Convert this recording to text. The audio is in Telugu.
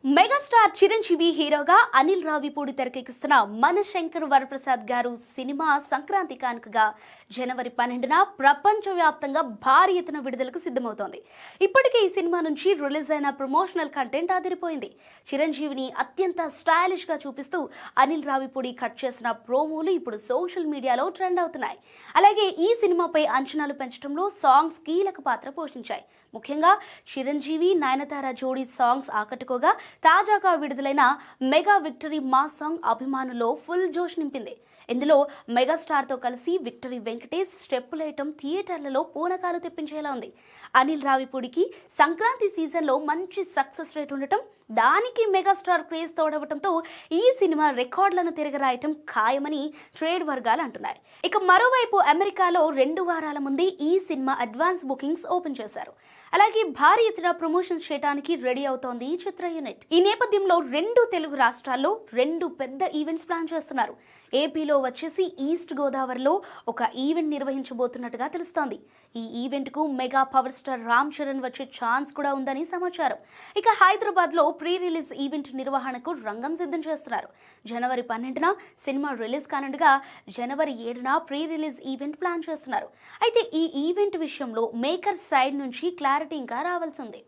మెగాస్టార్ చిరంజీవి హీరోగా అనిల్ రావిపూడి తెరకెక్కిస్తున్న మన శంకర్ వరప్రసాద్ గారు సినిమా సంక్రాంతి కానుకగా జనవరి 12న ప్రపంచవ్యాప్తంగా భారీ ఎత్తున విడుదలకు సిద్ధమవుతోంది. ఇప్పటికే ఈ సినిమా నుంచి రిలీజ్ అయిన ప్రమోషనల్ కంటెంట్ అదిరిపోయింది. చిరంజీవిని అత్యంత స్టైలిష్ గా చూపిస్తూ అనిల్ రావిపూడి కట్ చేసిన ప్రోమోలు ఇప్పుడు సోషల్ మీడియాలో ట్రెండ్ అవుతున్నాయి. అలాగే ఈ సినిమాపై అంచనాలు పెంచడంలో సాంగ్స్ కీలక పాత్ర పోషించాయి. ముఖ్యంగా చిరంజీవి నయనతార జోడీ సాంగ్స్ ఆకట్టుకోగా తాజాగా విడుదలైన మెగా విక్టరీ మాస్ సాంగ్ అభిమానుల్లో ఫుల్ జోష్ నింపింది. ఇందులో మెగాస్టార్ తో కలిసి విక్టరీ వెంకటేష్ స్టెప్పులేయటం థియేటర్లలో పూనకాలు తెప్పించేలా ఉంది. అనిల్ రావిపూడికి సంక్రాంతి సీజన్ లో మంచి సక్సెస్ రేట్ ఉండటం, దానికి మెగాస్టార్ క్రేజ్ తోడవటంతో ఈ సినిమా రికార్డులను తిరగరాయటం ఖాయమని ట్రేడ్ వర్గాలు అంటున్నాయి. ఇక మరోవైపు అమెరికాలో 2 వారాల ముందే ఈ సినిమా అడ్వాన్స్ బుకింగ్స్ ఓపెన్ చేశారు. అలాగే భారీ ఎత్తున ప్రమోషన్స్ చేయడానికి రెడీ అవుతోంది ఈ చిత్ర యూనిట్. ఈ నేపథ్యంలో 2 తెలుగు రాష్ట్రాల్లో 2 పెద్ద ఈవెంట్స్ ప్లాన్ చేస్తున్నారు. ఏపీలో వచ్చేసి ఈస్ట్ గోదావరిలో ఒక ఈవెంట్ నిర్వహించబోతున్నట్టుగా తెలుస్తోంది. ఈ ఈవెంట్ కు mega power star Ram Charan వచ్చే ఛాన్స్ కూడా ఉందని సమాచారం. ఇక హైదరాబాద్ లో ప్రీ రిలీజ్ ఈవెంట్ నిర్వహణకు రంగం సిద్ధం చేస్తున్నారు. జనవరి 12న సినిమా రిలీజ్ కానుండగా జనవరి 7న ప్రీ రిలీజ్ ఈవెంట్ ప్లాన్ చేస్తున్నారు. అయితే ఈ ఈవెంట్ విషయంలో మేకర్ సైడ్ నుంచి క్లారిటీ ఇంకా రావాల్సి ఉంది.